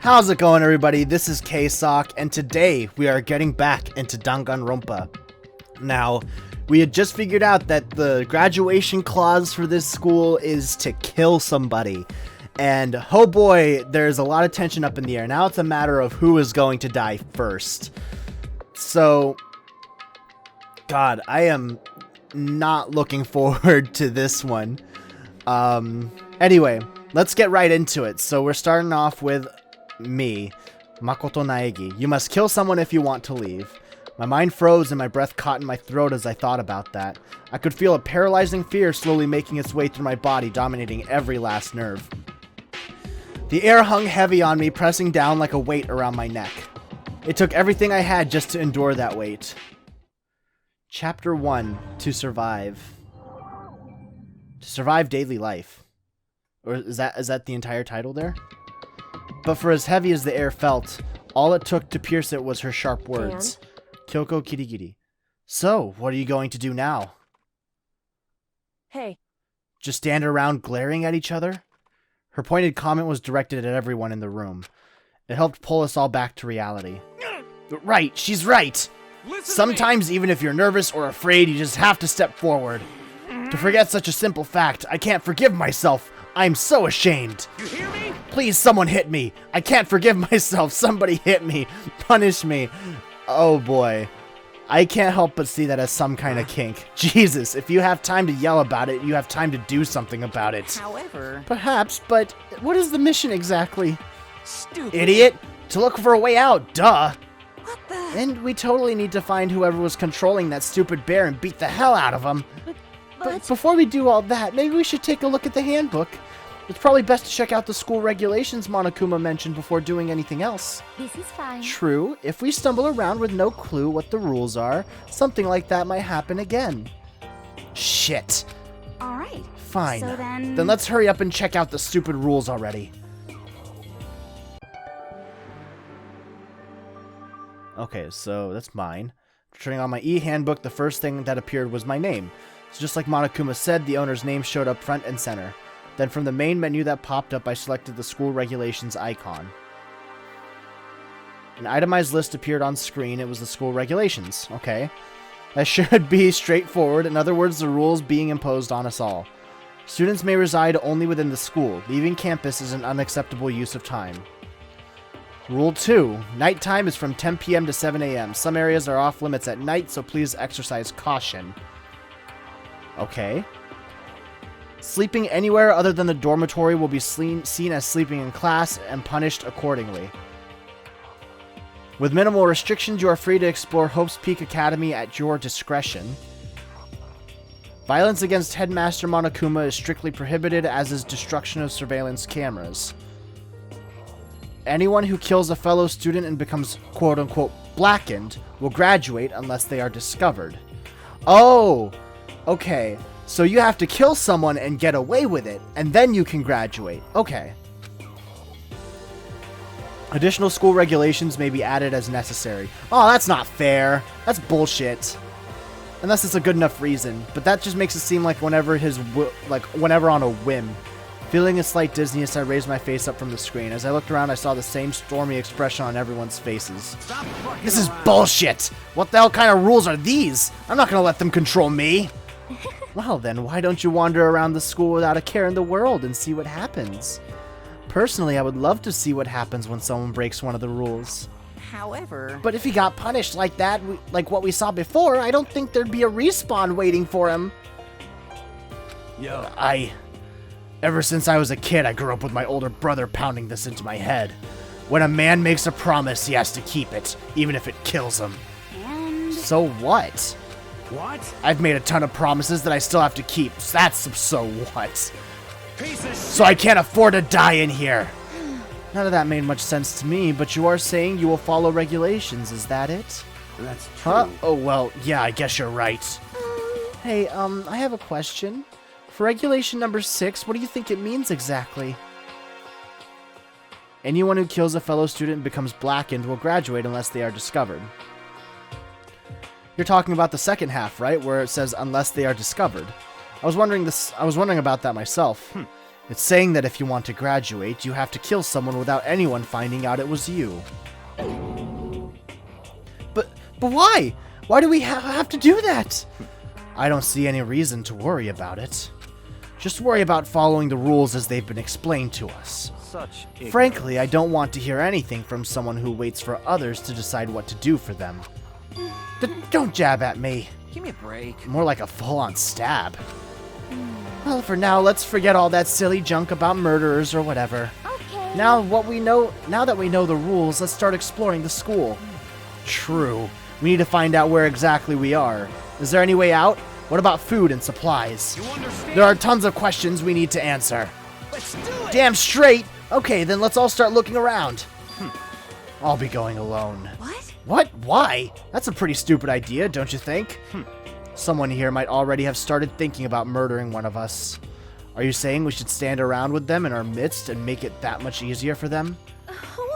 How's it going, everybody? This is K-Sawk, and today we are getting back into Danganronpa. Now, we had just figured out that the graduation clause for this school is to kill somebody. And, oh boy, there's a lot of tension up in the air. Now it's a matter of who is going to die first. So, God, I am not looking forward to this one. Anyway, let's get right into it. So we're starting off with me, Makoto Naegi. You must kill someone if you want to leave. My mind froze and my breath caught in my throat as I thought about that. I could feel a paralyzing fear slowly making its way through my body, dominating every last nerve. The air hung heavy on me, pressing down like a weight around my neck. It took everything I had just to endure that weight. Chapter 1, To Survive. To survive daily life. Or is that the entire title there? But for as heavy as the air felt, all it took to pierce it was her sharp words. Kyoko Kirigiri. So, what are you going to do now? Hey. Just stand around glaring at each other? Her pointed comment was directed at everyone in the room. It helped pull us all back to reality. Right, she's right! Sometimes even if you're nervous or afraid, you just have to step forward. To forget such a simple fact, I can't forgive myself. I'm so ashamed. You hear me? Please, someone hit me. I can't forgive myself. Somebody hit me. Punish me. Oh boy. I can't help but see that as some kind of kink. Jesus, if you have time to yell about it, you have time to do something about it. However... Perhaps, but what is the mission exactly? Stupid. Idiot! To look for a way out, duh! What the... And we totally need to find whoever was controlling that stupid bear and beat the hell out of him. But before we do all that, maybe we should take a look at the handbook. It's probably best to check out the school regulations Monokuma mentioned before doing anything else. This is fine. True, if we stumble around with no clue what the rules are, something like that might happen again. Shit. Alright. Fine. So then... Then let's hurry up and check out the stupid rules already. Okay, so that's mine. Turning on my e-handbook, the first thing that appeared was my name. So just like Monokuma said, the owner's name showed up front and center. Then from the main menu that popped up, I selected the school regulations icon. An itemized list appeared on screen. It was the school regulations. Okay. That should be straightforward. In other words, the rules being imposed on us all. Students may reside only within the school. Leaving campus is an unacceptable use of time. Rule 2. Nighttime is from 10 p.m. to 7 a.m. Some areas are off limits at night, so please exercise caution. Okay. Sleeping anywhere other than the dormitory will be seen as sleeping in class and punished accordingly. With minimal restrictions, you are free to explore Hope's Peak Academy at your discretion. Violence against Headmaster Monokuma is strictly prohibited, as is destruction of surveillance cameras. Anyone who kills a fellow student and becomes quote-unquote blackened will graduate unless they are discovered. Oh! Okay, so you have to kill someone and get away with it, and then you can graduate. Okay. Additional school regulations may be added as necessary. Oh, that's not fair. That's bullshit. Unless it's a good enough reason, but that just makes it seem like whenever on a whim. Feeling a slight dizziness, I raised my face up from the screen. As I looked around, I saw the same stormy expression on everyone's faces. This is bullshit! What the hell kind of rules are these? I'm not gonna let them control me! Well then, why don't you wander around the school without a care in the world and see what happens? Personally, I would love to see what happens when someone breaks one of the rules. However... But if he got punished like that, like what we saw before, I don't think there'd be a respawn waiting for him. Yo. Ever since I was a kid, I grew up with my older brother pounding this into my head. When a man makes a promise, he has to keep it, even if it kills him. And... So what? What? I've made a ton of promises that I still have to keep. That's so what? Piece of shit. So I can't afford to die in here. None of that made much sense to me, but you are saying you will follow regulations, is that it? That's true. Huh? Oh, well, yeah, I guess you're right. Hey, I have a question. For regulation number 6, what do you think it means exactly? Anyone who kills a fellow student and becomes blackened will graduate unless they are discovered. You're talking about the second half, right? Where it says unless they are discovered. I was wondering about that myself. It's saying that if you want to graduate, you have to kill someone without anyone finding out it was you. But why? Why do we have to do that? I don't see any reason to worry about it. Just worry about following the rules as they've been explained to us. Such ignorance. Frankly, I don't want to hear anything from someone who waits for others to decide what to do for them. Don't jab at me. Give me a break. More like a full-on stab. Well, for now, let's forget all that silly junk about murderers or whatever. Okay. Now that we know the rules, let's start exploring the school. True. We need to find out where exactly we are. Is there any way out? What about food and supplies? You understand? There are tons of questions we need to answer. Let's do it! Damn straight! Okay, then let's all start looking around. I'll be going alone. What? What? Why? That's a pretty stupid idea, don't you think? Someone here might already have started thinking about murdering one of us. Are you saying we should stand around with them in our midst and make it that much easier for them?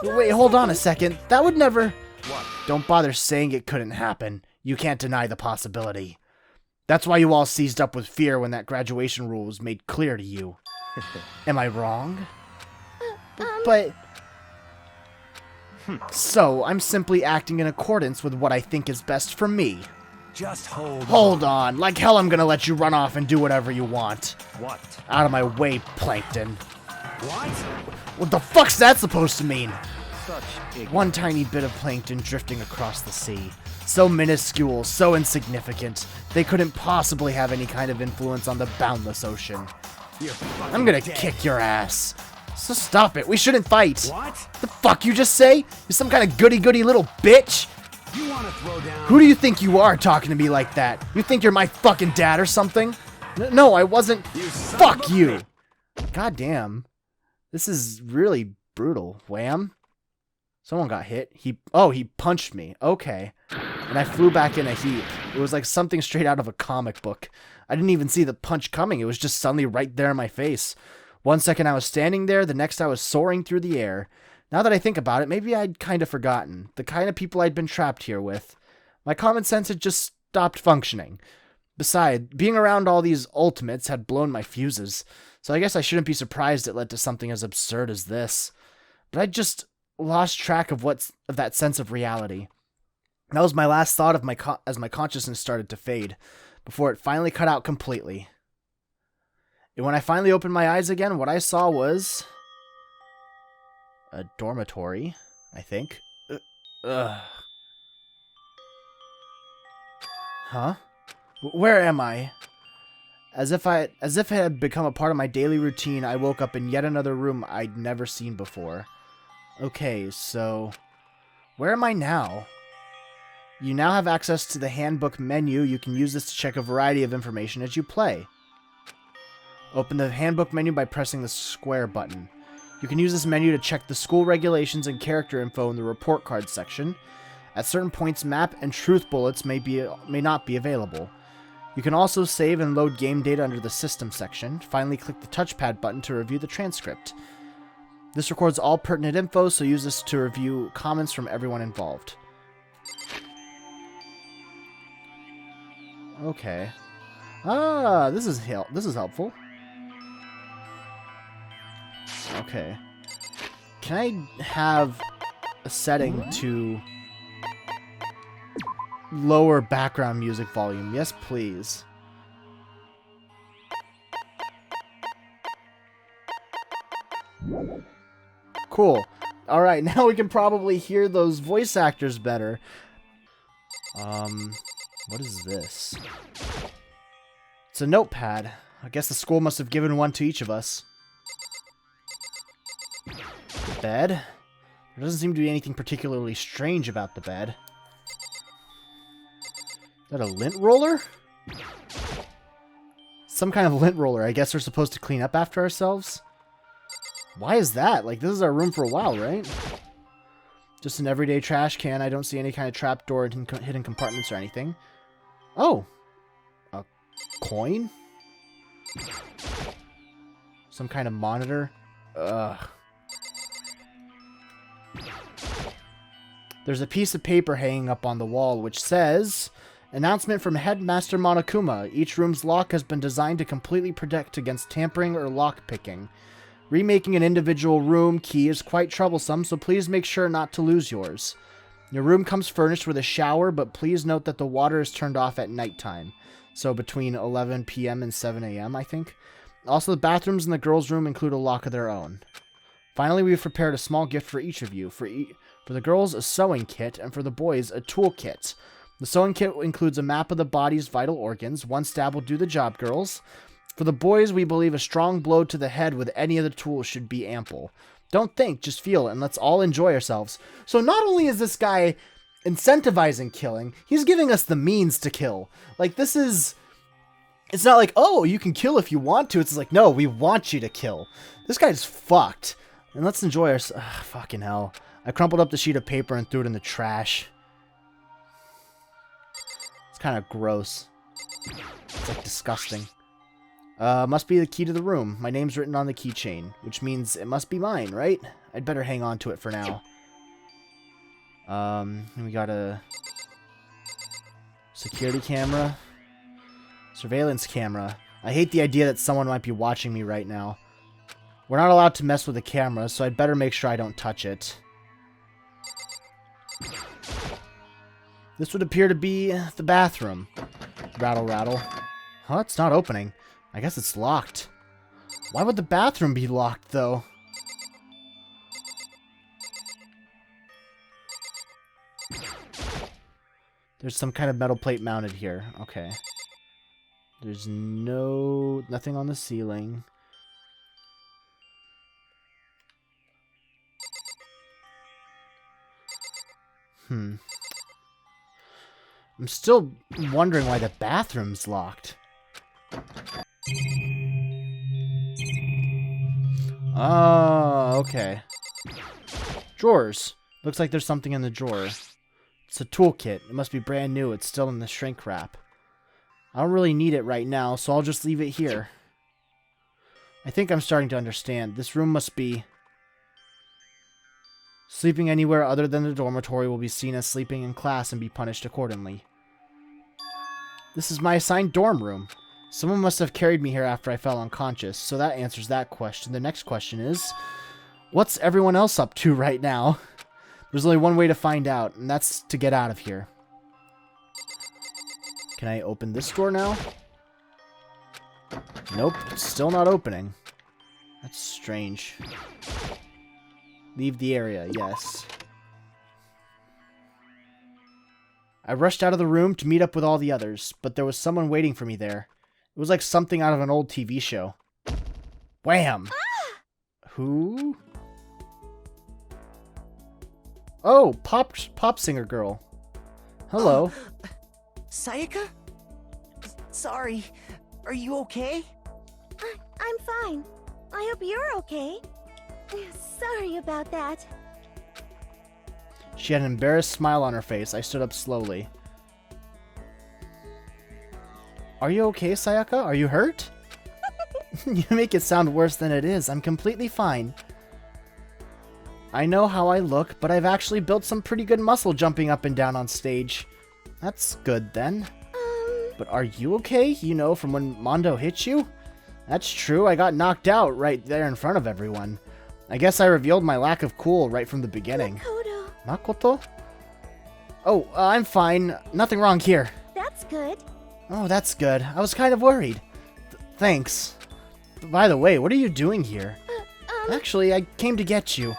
Wait, hold on a second. That would never... What? Don't bother saying it couldn't happen. You can't deny the possibility. That's why you all seized up with fear when that graduation rule was made clear to you. Am I wrong? But... So, I'm simply acting in accordance with what I think is best for me. Just hold Hold on. Like hell I'm gonna let you run off and do whatever you want. What? Out of my way, Plankton. What? What the fuck's that supposed to mean? Such ignorance. One tiny bit of plankton drifting across the sea. So minuscule, so insignificant. They couldn't possibly have any kind of influence on the boundless ocean. You're fucking I'm gonna dead. kick your ass. So stop it. We shouldn't fight. What? The fuck you just say? You're some kind of goody-goody little bitch? You want to throw down? Who do you think you are talking to me like that? You think you're my fucking dad or something? No, I wasn't. You son Fuck of a you. bitch. God damn. This is really brutal. Wham. Someone got hit. He punched me. Okay. And I flew back in a heap. It was like something straight out of a comic book. I didn't even see the punch coming. It was just suddenly right there in my face. 1 second I was standing there, the next I was soaring through the air. Now that I think about it, maybe I'd kind of forgotten. The kind of people I'd been trapped here with. My common sense had just stopped functioning. Besides, being around all these ultimates had blown my fuses. So I guess I shouldn't be surprised it led to something as absurd as this. But I just lost track of that sense of reality. That was my last thought of as my consciousness started to fade, before it finally cut out completely. And when I finally opened my eyes again, what I saw was a dormitory, I think. Huh? Where am I? As if it had become a part of my daily routine, I woke up in yet another room I'd never seen before. Okay, so where am I now? You now have access to the handbook menu. You can use this to check a variety of information as you play. Open the handbook menu by pressing the square button. You can use this menu to check the school regulations and character info in the report card section. At certain points, map and truth bullets may not be available. You can also save and load game data under the system section. Finally, click the touchpad button to review the transcript. This records all pertinent info, so use this to review comments from everyone involved. Okay. Ah, this is helpful. Okay. Can I have a setting to lower background music volume? Yes, please. Cool. Alright, now we can probably hear those voice actors better. What is this? It's a notepad. I guess the school must have given one to each of us. The bed? There doesn't seem to be anything particularly strange about the bed. Is that a lint roller? Some kind of lint roller. I guess we're supposed to clean up after ourselves? Why is that? Like, this is our room for a while, right? Just an everyday trash can. I don't see any kind of trapdoor and hidden compartments or anything. Oh! A coin? Some kind of monitor? Ugh. There's a piece of paper hanging up on the wall which says, Announcement from Headmaster Monokuma. Each room's lock has been designed to completely protect against tampering or lock picking. Remaking an individual room key is quite troublesome, so please make sure not to lose yours. Your room comes furnished with a shower, but please note that the water is turned off at nighttime. So between 11 p.m. and 7 a.m., I think. Also, the bathrooms in the girls' room include a lock of their own. Finally, we've prepared a small gift for each of you. For the girls, a sewing kit, and for the boys, a tool kit. The sewing kit includes a map of the body's vital organs. One stab will do the job, girls. For the boys, we believe a strong blow to the head with any of the tools should be ample. Don't think, just feel it, and let's all enjoy ourselves. So not only is this guy incentivizing killing, he's giving us the means to kill. Like, this is... It's not like, oh, you can kill if you want to. It's like, no, we want you to kill. This guy's fucked. And let's enjoy our... fucking hell. I crumpled up the sheet of paper and threw it in the trash. It's kind of gross. It's like disgusting. Must be the key to the room. My name's written on the keychain, which means it must be mine, right? I'd better hang on to it for now. We got a security camera. Surveillance camera. I hate the idea that someone might be watching me right now. We're not allowed to mess with the camera, so I'd better make sure I don't touch it. This would appear to be the bathroom. Rattle, rattle. Huh? It's not opening. I guess it's locked. Why would the bathroom be locked, though? There's some kind of metal plate mounted here. Okay. There's nothing on the ceiling. I'm still wondering why the bathroom's locked. Oh, okay. Drawers. Looks like there's something in the drawer. It's a toolkit. It must be brand new. It's still in the shrink wrap. I don't really need it right now, so I'll just leave it here. I think I'm starting to understand. This room must be... Sleeping anywhere other than the dormitory will be seen as sleeping in class and be punished accordingly. This is my assigned dorm room. Someone must have carried me here after I fell unconscious, so that answers that question. The next question is, what's everyone else up to right now? There's only one way to find out, and that's to get out of here. Can I open this door now? Nope, it's still not opening. That's strange. Leave the area, yes. I rushed out of the room to meet up with all the others, but there was someone waiting for me there. It was like something out of an old TV show. Wham! Who? Oh, pop singer girl. Hello. Sayaka? Sorry. Are you okay? I'm fine. I hope you're okay. Sorry about that. She had an embarrassed smile on her face. I stood up slowly. Are you okay, Sayaka? Are you hurt? You make it sound worse than it is. I'm completely fine. I know how I look, but I've actually built some pretty good muscle jumping up and down on stage. That's good, then. But are you okay? You know, from when Mondo hit you? That's true. I got knocked out right there in front of everyone. I guess I revealed my lack of cool right from the beginning. Makoto? Oh, I'm fine. Nothing wrong here. That's good. Oh, that's good. I was kind of worried. Thanks. By the way, what are you doing here? Actually, I came to get you.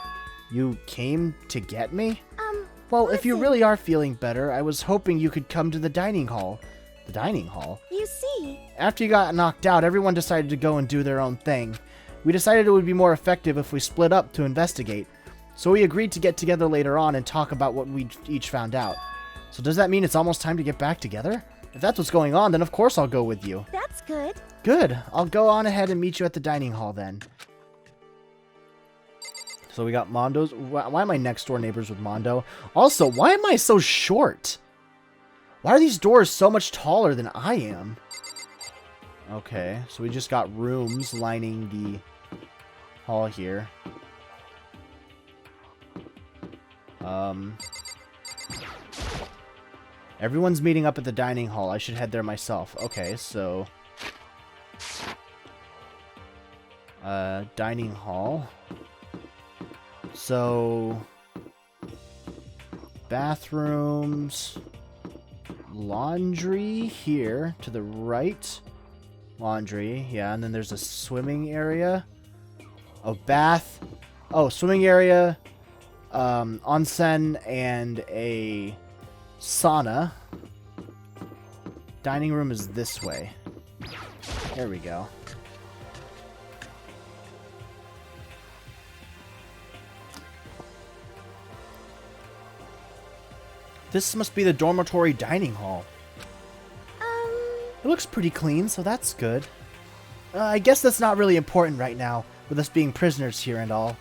You came to get me? Well, if you really are feeling better, I was hoping you could come to the dining hall. The dining hall? You see. After you got knocked out, everyone decided to go and do their own thing. We decided it would be more effective if we split up to investigate. So we agreed to get together later on and talk about what we each found out. So does that mean it's almost time to get back together? If that's what's going on, then of course I'll go with you. That's good. Good. I'll go on ahead and meet you at the dining hall then. So we got Mondo's... Why am I next door neighbors with Mondo? Also, why am I so short? Why are these doors so much taller than I am? Okay, so we just got rooms lining the hall here. Everyone's meeting up at the dining hall. I should head there myself. Okay, so... dining hall. So... bathrooms... laundry here to the right. Laundry, yeah, and then there's a swimming area. Oh, bath. Oh, swimming area. Onsen and a sauna. Dining room is this way. There we go. This must be the dormitory dining hall. It looks pretty clean, so that's good. I guess that's not really important right now, with us being prisoners here and all.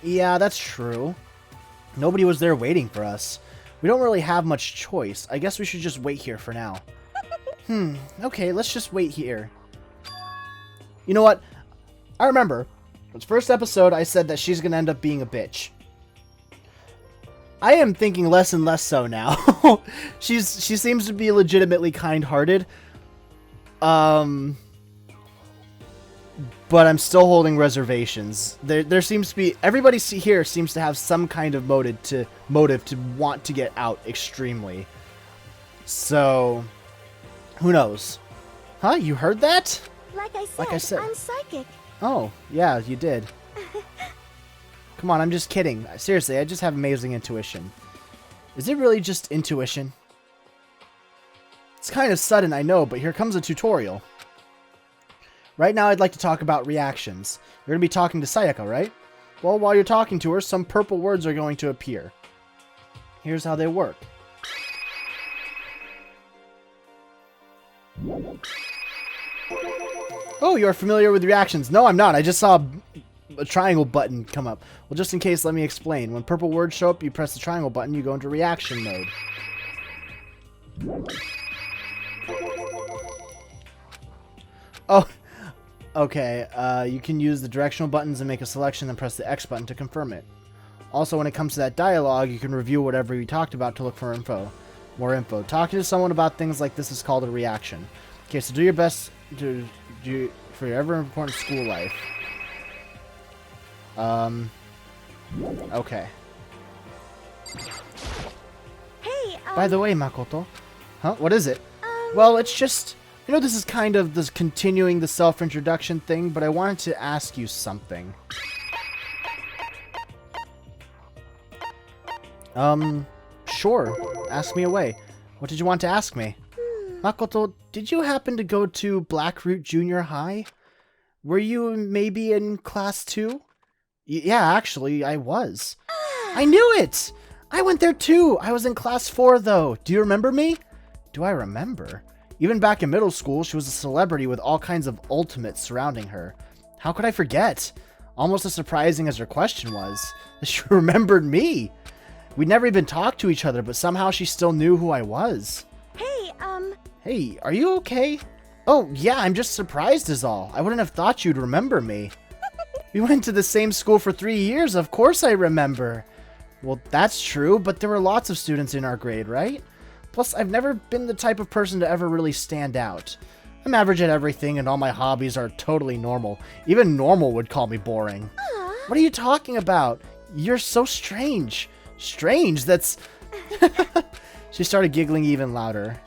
Yeah, that's true. Nobody was there waiting for us. We don't really have much choice. I guess we should just wait here for now. Okay, let's just wait here. You know what? I remember, in the first episode, I said that she's gonna end up being a bitch. I am thinking less and less so now. She seems to be legitimately kind-hearted. But I'm still holding reservations. There seems to be... Everybody here seems to have some kind of motive to want to get out extremely. So... who knows? Huh? You heard that? Like I said, I'm psychic. Oh, yeah, you did. Come on, I'm just kidding. Seriously, I just have amazing intuition. Is it really just intuition? It's kind of sudden, I know, but here comes a tutorial. Right now, I'd like to talk about reactions. You're going to be talking to Sayaka, right? Well, while you're talking to her, some purple words are going to appear. Here's how they work. Oh, you're familiar with reactions. No, I'm not. I just saw a triangle button come up. Well, just in case, let me explain. When purple words show up, you press the triangle button, you go into reaction mode. Oh, okay. You can use the directional buttons and make a selection, then press the X button to confirm it. Also, when it comes to that dialogue, you can review whatever you talked about to look for more info. Talking to someone about things like this is called a reaction. Okay, so do your best to do for your ever important school life. Okay. Hey, By the way, Makoto. Huh? What is it? Well, it's just... You know, this is kind of this continuing the self-introduction thing, but I wanted to ask you something. Sure. Ask me away. What did you want to ask me? Makoto, did you happen to go to Blackroot Junior High? Were you maybe in class 2? Yeah, actually, I was. I knew it! I went there too! I was in class 4, though. Do you remember me? Do I remember? Even back in middle school, she was a celebrity with all kinds of ultimates surrounding her. How could I forget? Almost as surprising as her question was. She remembered me! We'd never even talked to each other, but somehow she still knew who I was. Hey, Hey, are you okay? Oh, yeah, I'm just surprised is all. I wouldn't have thought you'd remember me. We went to the same school for 3 years, of course I remember. Well, that's true, but there were lots of students in our grade, right? Plus, I've never been the type of person to ever really stand out. I'm average at everything, and all my hobbies are totally normal. Even normal would call me boring. What are you talking about? You're so strange. Strange? That's... She started giggling even louder.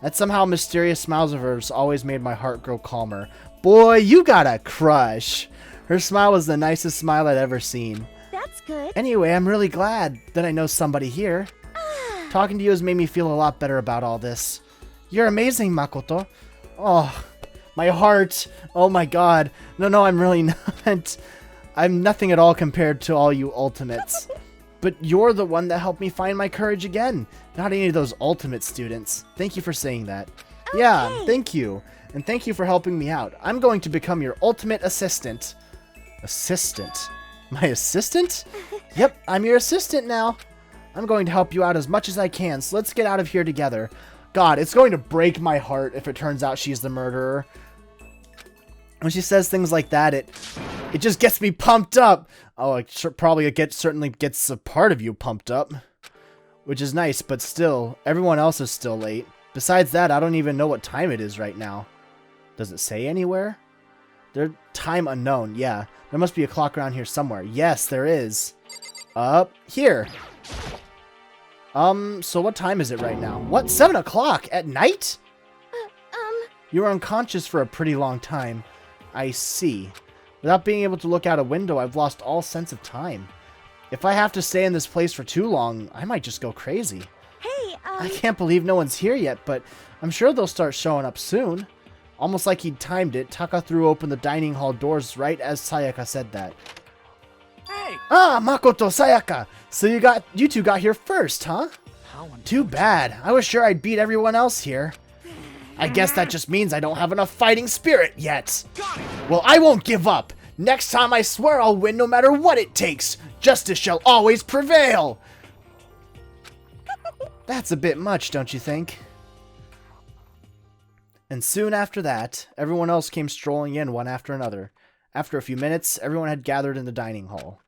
That somehow mysterious smiles of hers always made my heart grow calmer. Boy, you got a crush. Her smile was the nicest smile I'd ever seen. that's good. Anyway, I'm really glad that I know somebody here. Talking to you has made me feel a lot better about all this. You're amazing, Makoto. Oh, my heart. Oh my god. No, I'm really not. I'm nothing at all compared to all you ultimates. But you're the one that helped me find my courage again. Not any of those ultimate students. Thank you for saying that. Okay. Yeah, thank you. And thank you for helping me out. I'm going to become your ultimate assistant. Assistant? My assistant? Yep, I'm your assistant now. I'm going to help you out as much as I can, so let's get out of here together. God, it's going to break my heart if it turns out she's the murderer. When she says things like that, it just gets me pumped up. Oh, it certainly gets a part of you pumped up. which is nice, but still, everyone else is still late. Besides that, I don't even know what time it is right now. Does it say anywhere? Time unknown, yeah. There must be a clock around here somewhere. Yes, there is. Up here. So what time is it right now? What? 7 o'clock at night? You were unconscious for a pretty long time. I see. Without being able to look out a window, I've lost all sense of time. If I have to stay in this place for too long, I might just go crazy. Hey, I can't believe no one's here yet, but I'm sure they'll start showing up soon. Almost like he'd timed it, Taka threw open the dining hall doors right as Sayaka said that. Hey! Ah, Makoto, Sayaka! So you two got here first, huh? Too bad. I was sure I'd beat everyone else here. I guess that just means I don't have enough fighting spirit yet. Well, I won't give up. Next time I swear I'll win no matter what it takes. Justice shall always prevail. That's a bit much, don't you think? And soon after that, everyone else came strolling in one after another. After a few minutes, everyone had gathered in the dining hall.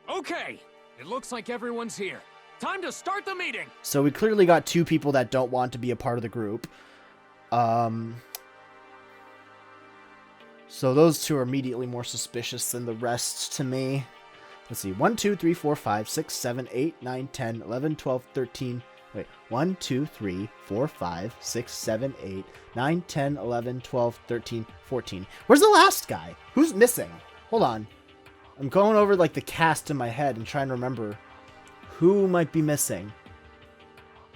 Okay, it looks like everyone's here. Time to start the meeting! So we clearly got two people that don't want to be a part of the group. So those two are immediately more suspicious than the rest to me. Let's see. 1, 2, 3, 4, 5, 6, 7, 8, 9, 10, 11, 12, 13... Wait, 1, 2, 3, 4, 5, 6, 7, 8, 9, 10, 11, 12, 13, 14. Where's the last guy? Who's missing? Hold on. I'm going over like the cast in my head and trying to remember who might be missing.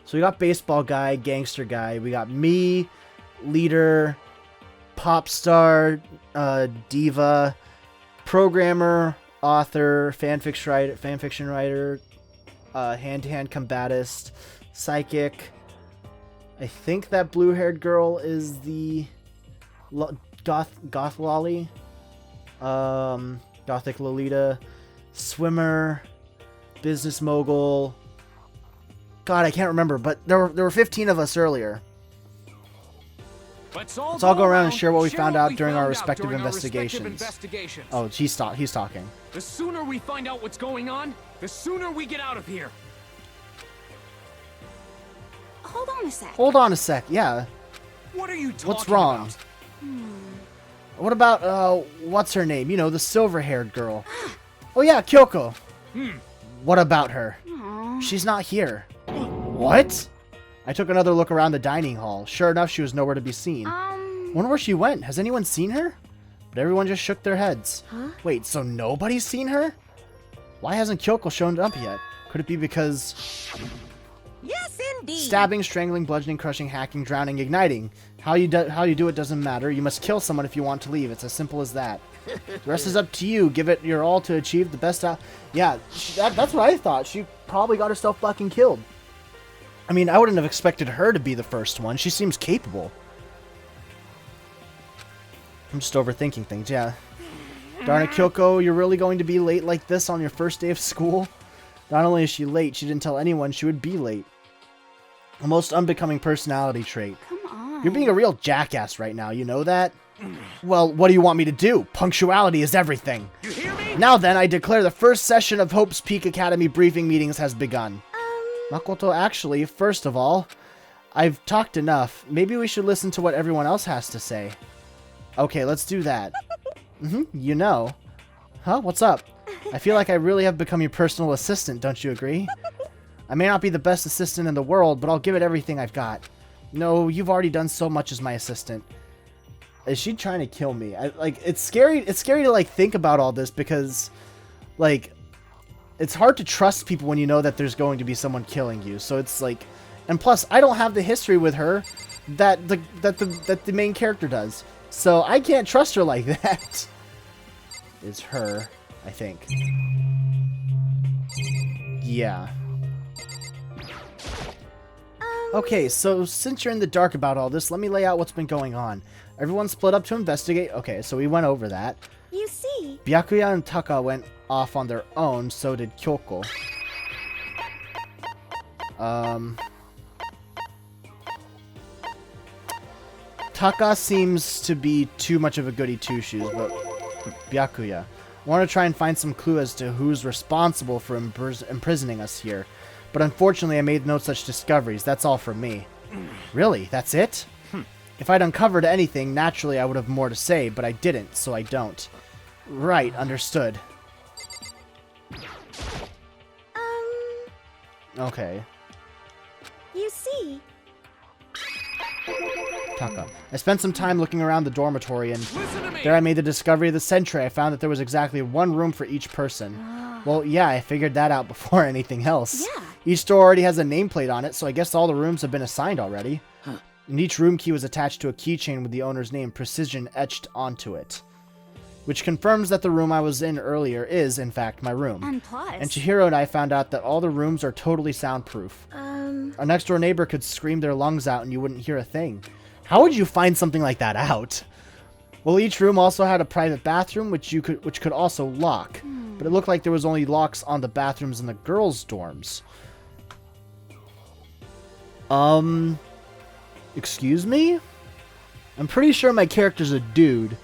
So we got baseball guy, gangster guy. We got me, leader, pop star, diva, programmer, author, fanfiction writer, hand-to-hand combatist, psychic. I think that blue-haired girl is the goth lolly. Gothic Lolita, swimmer, business mogul. God, I can't remember, but there were 15 of us earlier. Let's all go around and share what we found out during our respective investigations. Oh, he's talking. The sooner we find out what's going on, the sooner we get out of here. hold on a sec. Hold on a sec, yeah. What are you talking What's wrong? about? What about, what's her name? You know, the silver-haired girl. Oh yeah, Kyoko. What about her? She's not here. What? I took another look around the dining hall. Sure enough, she was nowhere to be seen. Wonder where she went. Has anyone seen her? But everyone just shook their heads. Huh? Wait, so nobody's seen her? Why hasn't Kyoko shown up yet? Could it be because... Yes, indeed. Stabbing, strangling, bludgeoning, crushing, hacking, drowning, igniting. How you do it doesn't matter. You must kill someone if you want to leave. It's as simple as that. The rest is up to you. Give it your all to achieve the best out. Yeah, that's what I thought. She probably got herself fucking killed. I mean, I wouldn't have expected her to be the first one. She seems capable. I'm just overthinking things, yeah. Darn it, Kyoko, you're really going to be late like this on your first day of school? Not only is she late, she didn't tell anyone she would be late. A most unbecoming personality trait. Come on. You're being a real jackass right now, you know that? Well, what do you want me to do? Punctuality is everything. You hear me? Now then, I declare the first session of Hope's Peak Academy briefing meetings has begun. Makoto, actually, first of all, I've talked enough. Maybe we should listen to what everyone else has to say. Okay, let's do that. You know. Huh? What's up? I feel like I really have become your personal assistant, don't you agree? I may not be the best assistant in the world, but I'll give it everything I've got. No, you've already done so much as my assistant. Is she trying to kill me? It's scary to, like, think about all this because, like, it's hard to trust people when you know that there's going to be someone killing you. So it's like, and plus, I don't have the history with her that the main character does. So I can't trust her like that. It's her, I think. Yeah. Okay, so since you're in the dark about all this, let me lay out what's been going on. Everyone split up to investigate. Okay, so we went over that. You see. Byakuya and Taka went off on their own, so did Kyoko. Taka seems to be too much of a goody two-shoes, but Byakuya. I want to try and find some clue as to who's responsible for imprisoning us here. But unfortunately, I made no such discoveries. That's all from me. Really? That's it? If I'd uncovered anything, naturally I would have more to say, but I didn't, so I don't. Right, understood. Okay. You see, Taka. I spent some time looking around the dormitory, and Listen to me. there I made the discovery of the sentry. I found that there was exactly one room for each person. Well, yeah, I figured that out before anything else. Yeah. Each door already has a nameplate on it, so I guess all the rooms have been assigned already. And each room key was attached to a keychain with the owner's name precision etched onto it. Which confirms that the room I was in earlier is, in fact, my room. and plus, And Chihiro and I found out that all the rooms are totally soundproof. Our next door neighbor could scream their lungs out and you wouldn't hear a thing. How would you find something like that out? Well, each room also had a private bathroom which could also lock. But it looked like there was only locks on the bathrooms in the girls' dorms. Excuse me? I'm pretty sure my character's a dude.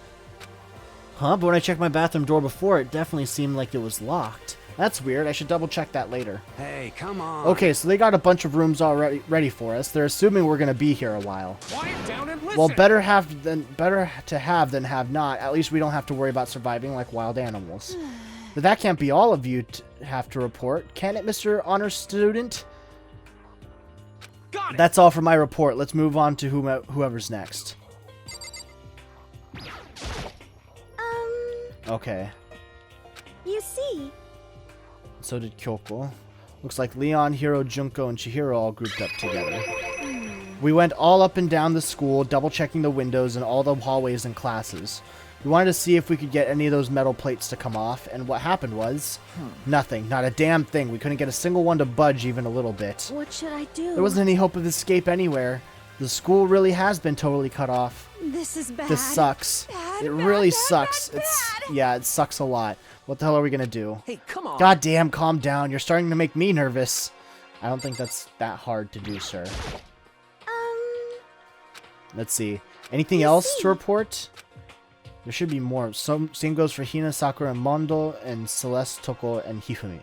Huh? But when I checked my bathroom door before, it definitely seemed like it was locked. That's weird. I should double check that later. Hey, come on. Okay, so they got a bunch of rooms already ready for us. They're assuming we're gonna be here a while. Quiet down and listen. Well, better to have than have not. At least we don't have to worry about surviving like wild animals. But that can't be all of you have to report, can it, Mr. Honor Student? Got it. That's all for my report. Let's move on to whoever's next. Okay. you see, So did Kyoko. Looks like Leon, Hiro, Junko, and Chihiro all grouped up together. We went all up and down the school, double-checking the windows and all the hallways and classes. We wanted to see if we could get any of those metal plates to come off, and what happened was... nothing. Not a damn thing. We couldn't get a single one to budge even a little bit. what should I do? There wasn't any hope of escape anywhere. The school really has been totally cut off. This is bad. This sucks. Bad, It bad, really bad, sucks. bad, bad. Yeah, it sucks a lot. What the hell are we gonna do? Hey, come on. God damn, calm down. You're starting to make me nervous. I don't think that's that hard to do, sir. Let's see. Anything else to report? There should be more. Same goes for Hina, Sakura, and Mondo, and Celeste, Toko, and Hifumi.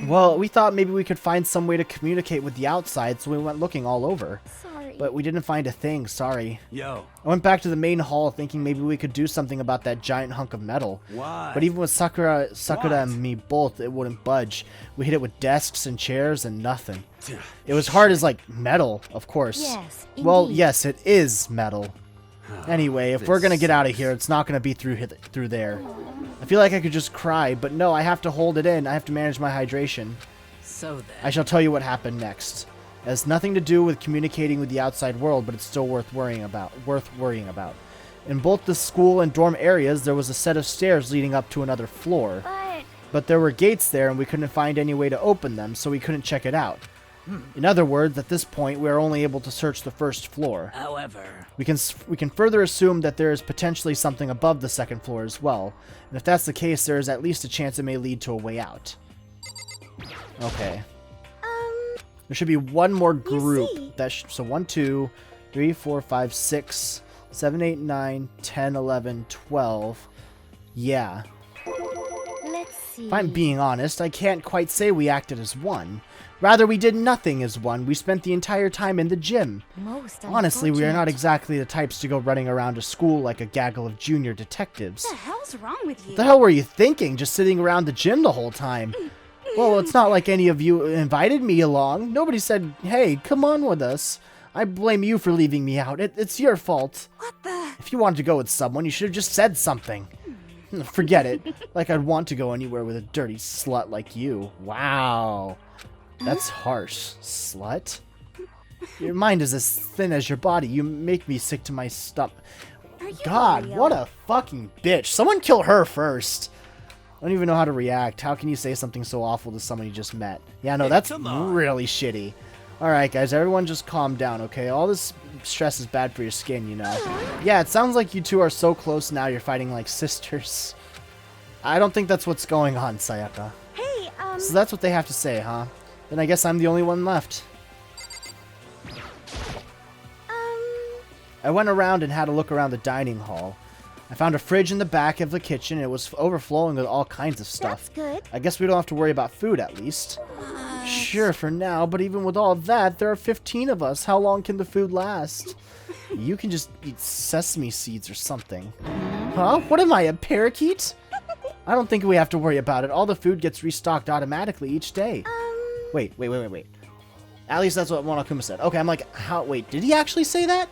Well, we thought maybe we could find some way to communicate with the outside, so we went looking all over. Sorry. But we didn't find a thing, sorry. Yo, I went back to the main hall thinking maybe we could do something about that giant hunk of metal. what? But even with Sakura What? and me both, it wouldn't budge. We hit it with desks and chairs and nothing. It was hard as, like, metal, of course. Yes, Well, indeed. yes, it is metal. Anyway, if we're gonna get out of here, it's not gonna be through there. I feel like I could just cry, but no, I have to hold it in. I have to manage my hydration. So then. I shall tell you what happened next. It has nothing to do with communicating with the outside world, but it's still worth worrying about. In both the school and dorm areas, there was a set of stairs leading up to another floor. But there were gates there, and we couldn't find any way to open them, so we couldn't check it out. In other words, at this point, we are only able to search the first floor. However. We can further assume that there is potentially something above the second floor as well. And if that's the case, there is at least a chance it may lead to a way out. Okay. There should be one more group. see. So 1, 2, 3, 4, 5, 6, 7, 8, 9, 10, 11, 12. Yeah. Let's see. If I'm being honest, I can't quite say we acted as one. Rather, we did nothing as one. We spent the entire time in the gym. Most Honestly, we are not unfortunate. exactly the types to go running around a school like a gaggle of junior detectives. What the hell's wrong with you? What the hell were you thinking, just sitting around the gym the whole time? Well, it's not like any of you invited me along. Nobody said, hey, come on with us. I blame you for leaving me out. It's your fault. What the? If you wanted to go with someone, you should have just said something. Forget it. Like I'd want to go anywhere with a dirty slut like you. Wow. That's harsh. Slut? Your mind is as thin as your body. You make me sick to my stomach. Are you God, real? what a fucking bitch. Someone kill her first. I don't even know how to react. How can you say something so awful to someone you just met? Yeah, no, that's come on. really shitty. Alright, guys, everyone just calm down, okay? All this stress is bad for your skin, you know? Yeah, it sounds like you two are so close now you're fighting like sisters. I don't think that's what's going on, Sayaka. Hey, So that's what they have to say, huh? Then I guess I'm the only one left. I went around and had a look around the dining hall. I found a fridge in the back of the kitchen. It was overflowing with all kinds of stuff. That's good. I guess we don't have to worry about food at least. Sure, for now, but even with all that, there are 15 of us. How long can the food last? You can just eat sesame seeds or something. Huh? What am I, a parakeet? I don't think we have to worry about it. All the food gets restocked automatically each day. Wait. At least that's what Monokuma said. Okay, I'm like, how? Wait, did he actually say that?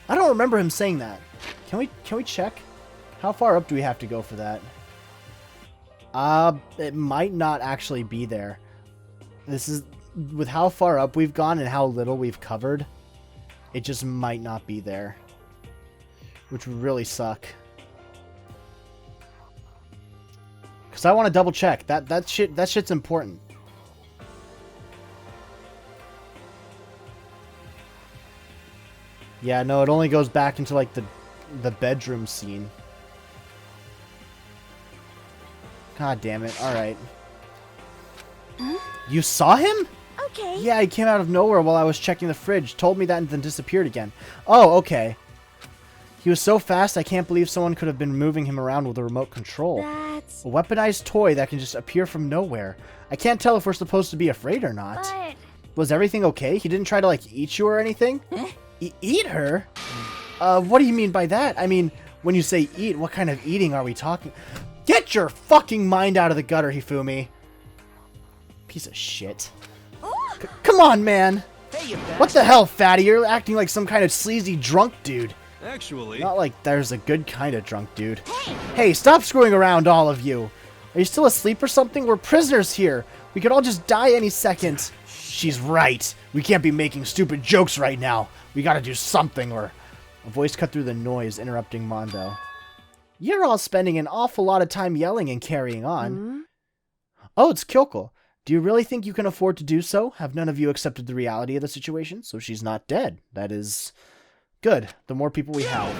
I don't remember him saying that. Can we check? How far up do we have to go for that? It might not actually be there. This is, with how far up we've gone and how little we've covered, it just might not be there. Which would really suck. Because I want to double check. That shit's important. Yeah, no, it only goes back into like the bedroom scene. God damn it. Alright. You saw him? Okay. Yeah, he came out of nowhere while I was checking the fridge. Told me that and then disappeared again. Oh, okay. He was so fast, I can't believe someone could have been moving him around with a remote control. That's... A weaponized toy that can just appear from nowhere. I can't tell if we're supposed to be afraid or not. But... Was everything okay? He didn't try to, like, eat you or anything? Eat her? What do you mean by that? I mean, when you say eat, what kind of eating are we talking? Get your fucking mind out of the gutter, Hifumi. Piece of shit. Come on, man. Hey, you What the hell, fatty? You're acting like some kind of sleazy drunk dude. Actually, Not like there's a good kind of drunk dude. Hey, stop screwing around, all of you. Are you still asleep or something? We're prisoners here. We could all just die any second. She's right. We can't be making stupid jokes right now. We gotta do something, or... A voice cut through the noise, interrupting Mondo. You're all spending an awful lot of time yelling and carrying on. Oh, it's Kyoko. Do you really think you can afford to do so? Have none of you accepted the reality of the situation? So she's not dead. That is... good. The more people we have.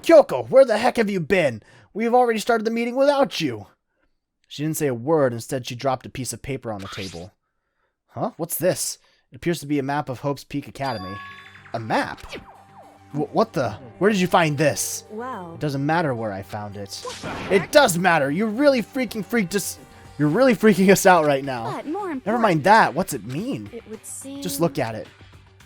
Kyoko, where the heck have you been? We've already started the meeting without you. She didn't say a word. Instead, she dropped a piece of paper on the table. Huh? What's this? It appears to be a map of Hope's Peak Academy. A map? What the? Where did you find this? Wow. It doesn't matter where I found it. It does matter. You're really freaking us out right now. But more important... Never mind that. What's it mean? It would seem... Just look at it.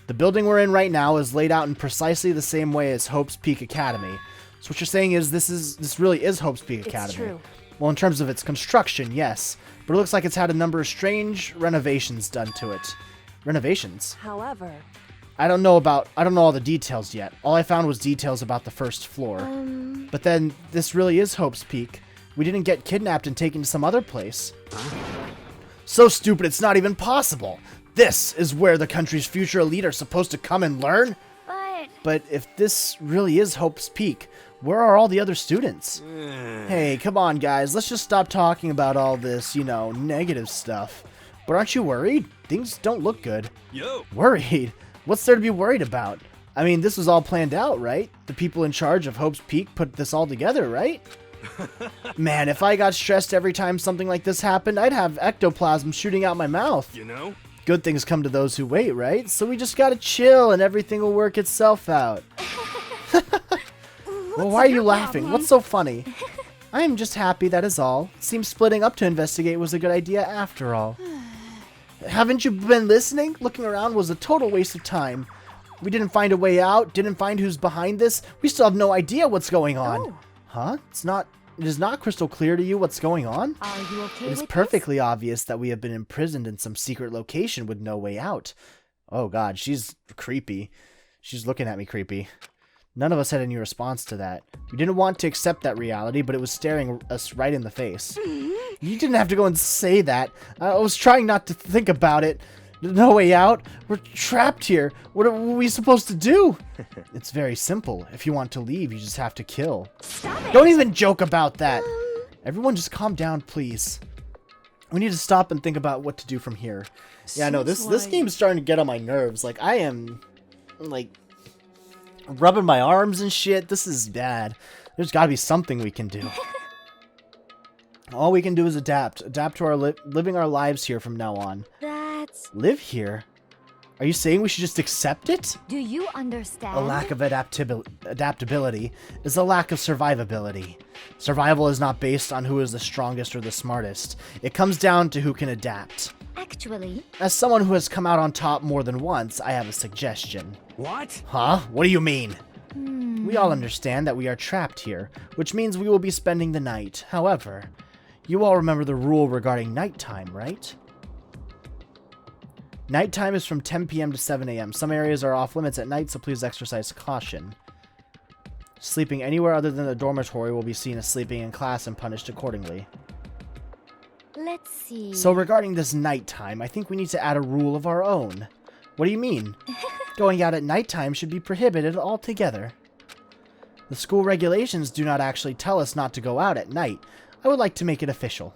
The building we're in right now is laid out in precisely the same way as Hope's Peak Academy. So what you're saying is this really is Hope's Peak Academy. It's true. Well, in terms of its construction, yes. But it looks like it's had a number of strange renovations done to it. Renovations? However... I don't know all the details yet. All I found was details about the first floor. But then, this really is Hope's Peak. We didn't get kidnapped and taken to some other place. So stupid it's not even possible. This is where the country's future elite are supposed to come and learn? But if this really is Hope's Peak, where are all the other students? Hey, come on guys, let's just stop talking about all this, you know, negative stuff. But aren't you worried? Things don't look good. yo, Worried? What's there to be worried about? I mean, this was all planned out, right? The people in charge of Hope's Peak put this all together, right? Man, if I got stressed every time something like this happened, I'd have ectoplasm shooting out my mouth. you know? Good things come to those who wait, right? So we just gotta chill and everything will work itself out. Well, why are you laughing? What's so funny? I am just happy, that is all. Seems splitting up to investigate was a good idea after all. Haven't you been listening? Looking around was a total waste of time. We didn't find a way out, didn't find who's behind this. We still have no idea what's going on. Oh. Huh? It is not crystal clear to you what's going on? Are you okay It is with perfectly obvious that we have been imprisoned in some secret location with no way out. Oh god, she's creepy. She's looking at me creepy. None of us had any response to that. We didn't want to accept that reality, but it was staring us right in the face. You didn't have to go and say that. I was trying not to think about it. No way out. We're trapped here. What are we supposed to do? It's very simple. If you want to leave, you just have to kill. Stop it! Don't even joke about that. Everyone just calm down, please. We need to stop and think about what to do from here. Yeah, I know, this game is starting to get on my nerves. Like, I am, like, rubbing my arms and shit. This is bad. There's gotta be something we can do. All we can do is adapt. Adapt to our living our lives here from now on. That's... Live here? Are you saying we should just accept it? Do you understand? A lack of adaptability is a lack of survivability. Survival is not based on who is the strongest or the smartest. It comes down to who can adapt. Actually, As someone who has come out on top more than once, I have a suggestion. What? Huh? What do you mean? We all understand that we are trapped here, which means we will be spending the night. However, you all remember the rule regarding nighttime, right? Nighttime is from 10 p.m. to 7 a.m. Some areas are off limits at night, so please exercise caution. Sleeping anywhere other than the dormitory will be seen as sleeping in class and punished accordingly. let's see. So regarding this nighttime, I think we need to add a rule of our own. What do you mean? Going out at nighttime should be prohibited altogether. The school regulations do not actually tell us not to go out at night. I would like to make it official.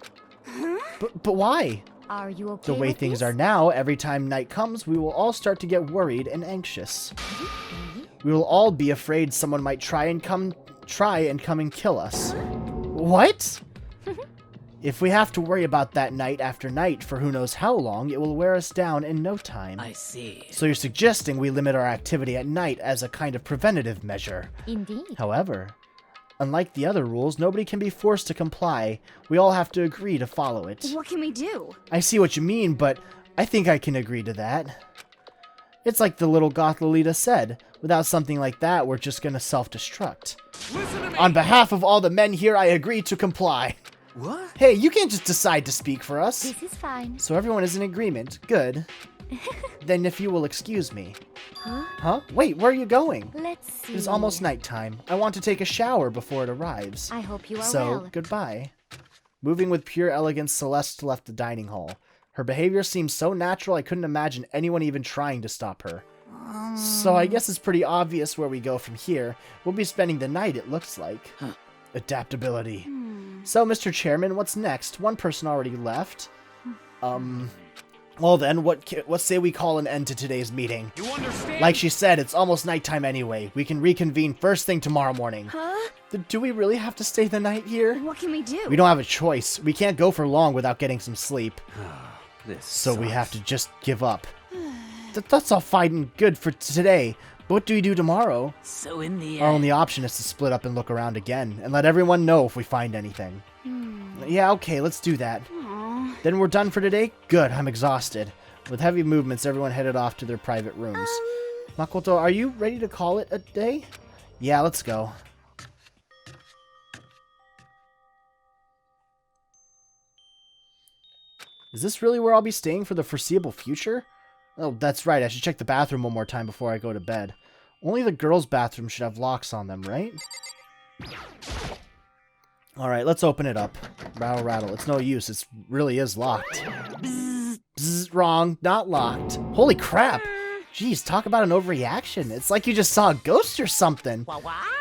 But why? Are you okay The way with things this? are now, every time night comes, we will all start to get worried and anxious. We will all be afraid someone might try and come and kill us. What? If we have to worry about that night after night for who knows how long, it will wear us down in no time. I see. So you're suggesting we limit our activity at night as a kind of preventative measure. Indeed. However, unlike the other rules, nobody can be forced to comply. We all have to agree to follow it. What can we do? I see what you mean, but I think I can agree to that. It's like the little goth Lolita said. Without something like that, we're just gonna self-destruct. Listen to me! On behalf of all the men here, I agree to comply. What? Hey, you can't just decide to speak for us. This is fine. So everyone is in agreement. Good. Then if you will excuse me. Huh? Wait, where are you going? Let's see. It is almost nighttime. I want to take a shower before it arrives. I hope you are So, well. goodbye. Moving with pure elegance, Celeste left the dining hall. Her behavior seemed so natural I couldn't imagine anyone even trying to stop her. So I guess it's pretty obvious where we go from here. We'll be spending the night, it looks like. Adaptability. So, Mr. Chairman, what's next? One person already left. Well then, what say we call an end to today's meeting? You understand? Like she said, it's almost nighttime anyway. We can reconvene first thing tomorrow morning. Huh? Do we really have to stay the night here? What can we do? We don't have a choice. We can't go for long without getting some sleep. This So we sucks. have to just give up. That's all fine and good for today. But what do we do tomorrow? So in the Our end, only option is to split up and look around again, and let everyone know if we find anything. Yeah, okay, let's do that. Then we're done for today? Good, I'm exhausted. With heavy movements, everyone headed off to their private rooms. Makoto, are you ready to call it a day? Yeah, let's go. Is this really where I'll be staying for the foreseeable future? Oh, that's right, I should check the bathroom one more time before I go to bed. Only the girls' bathroom should have locks on them, right? Alright, let's open it up. Rattle, rattle. It's no use. It really is locked. Bzz, wrong. Not locked. Holy crap! Jeez, talk about an overreaction. It's like you just saw a ghost or something.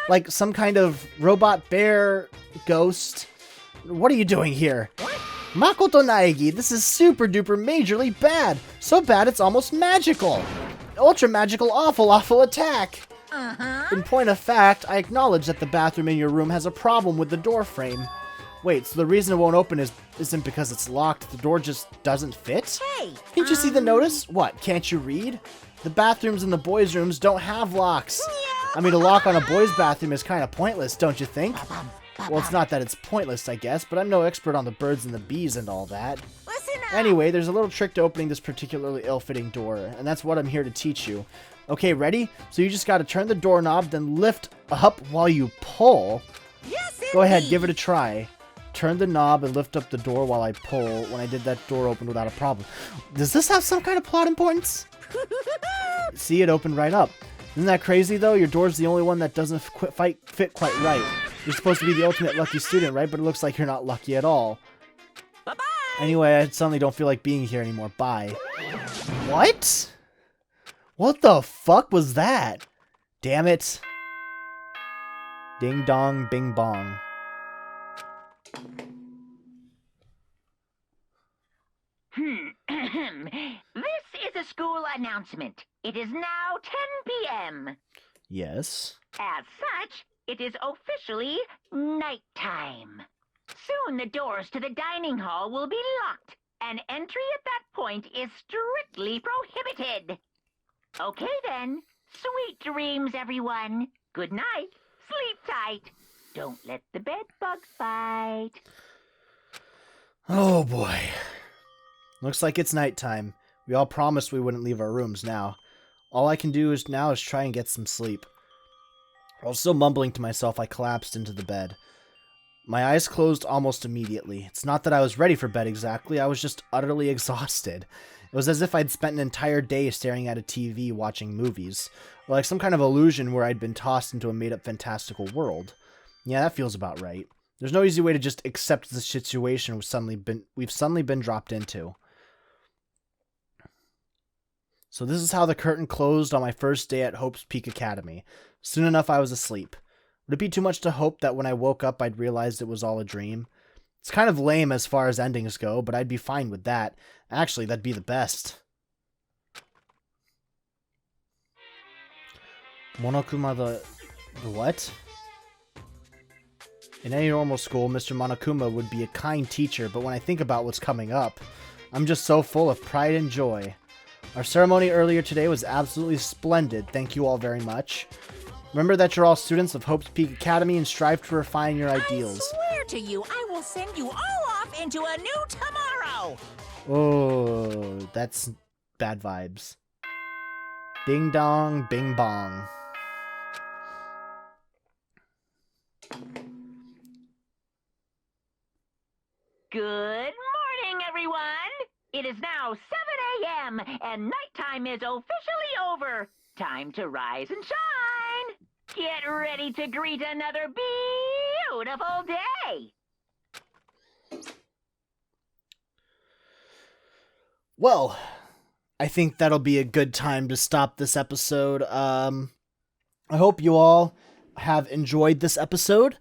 Like some kind of robot bear ghost. What are you doing here? Makoto Naegi, this is super duper majorly bad. So bad it's almost magical. Ultra magical awful attack. In point of fact, I acknowledge that the bathroom in your room has a problem with the door frame. Wait, so the reason it won't open isn't because it's locked, the door just doesn't fit? Hey! Can't you see the notice? What, can't you read? The bathrooms in the boys' rooms don't have locks. I mean, a lock on a boys' bathroom is kind of pointless, don't you think? Well, it's not that it's pointless, I guess, but I'm no expert on the birds and the bees and all that. Listen up! Anyway, there's a little trick to opening this particularly ill-fitting door, and that's what I'm here to teach you. Okay, ready? So you just gotta turn the doorknob, then lift up while you pull. Yes, Go ahead, give it a try. Turn the knob and lift up the door while I pull. When I did that, door opened without a problem. Does this have some kind of plot importance? See, it opened right up. Isn't that crazy, though? Your door's the only one that doesn't fit quite right. You're supposed to be the ultimate lucky student, right? But it looks like you're not lucky at all. bye-bye. Anyway, I suddenly don't feel like being here anymore. Bye. What? What the fuck was that? Damn it. Ding dong, bing bong. This is a school announcement. It is now 10 p.m. Yes. As such, it is officially nighttime. Soon the doors to the dining hall will be locked, and entry at that point is strictly prohibited. Okay then. Sweet dreams, everyone. Good night. Sleep tight. Don't let the bed bugs bite. Oh boy. Looks like it's nighttime. We all promised we wouldn't leave our rooms now. All I can do now is try and get some sleep. While still mumbling to myself, I collapsed into the bed. My eyes closed almost immediately. It's not that I was ready for bed exactly, I was just utterly exhausted. It was as if I'd spent an entire day staring at a TV watching movies, or like some kind of illusion where I'd been tossed into a made-up fantastical world. Yeah, that feels about right. There's no easy way to just accept the situation we've suddenly been dropped into. So this is how the curtain closed on my first day at Hope's Peak Academy. Soon enough, I was asleep. Would it be too much to hope that when I woke up, I'd realized it was all a dream? It's kind of lame as far as endings go, but I'd be fine with that. Actually, that'd be the best. Monokuma the what? In any normal school, Mr. Monokuma would be a kind teacher, but when I think about what's coming up, I'm just so full of pride and joy. Our ceremony earlier today was absolutely splendid. Thank you all very much. Remember that you're all students of Hope's Peak Academy and strive to refine your ideals. I swear to you, I will send you all off into a new tomorrow. Oh, that's bad vibes. Ding dong, bing bong. Good morning, everyone. It is now 7 a.m. and nighttime is officially over. Time to rise and shine. Get ready to greet another beautiful day. Well, I think that'll be a good time to stop this episode. I hope you all have enjoyed this episode.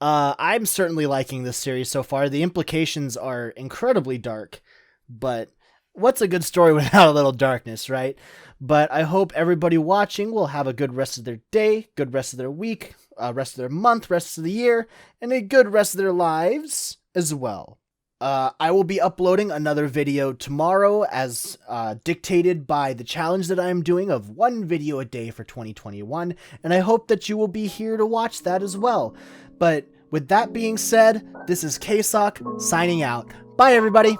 I'm certainly liking this series so far. The implications are incredibly dark, but what's a good story without a little darkness, right? But I hope everybody watching will have a good rest of their day, good rest of their week, rest of their month, rest of the year, and a good rest of their lives as well. I will be uploading another video tomorrow as dictated by the challenge that I am doing of 1 video a day for 2021, and I hope that you will be here to watch that as well. But with that being said, this is K-Sawk signing out. Bye, everybody!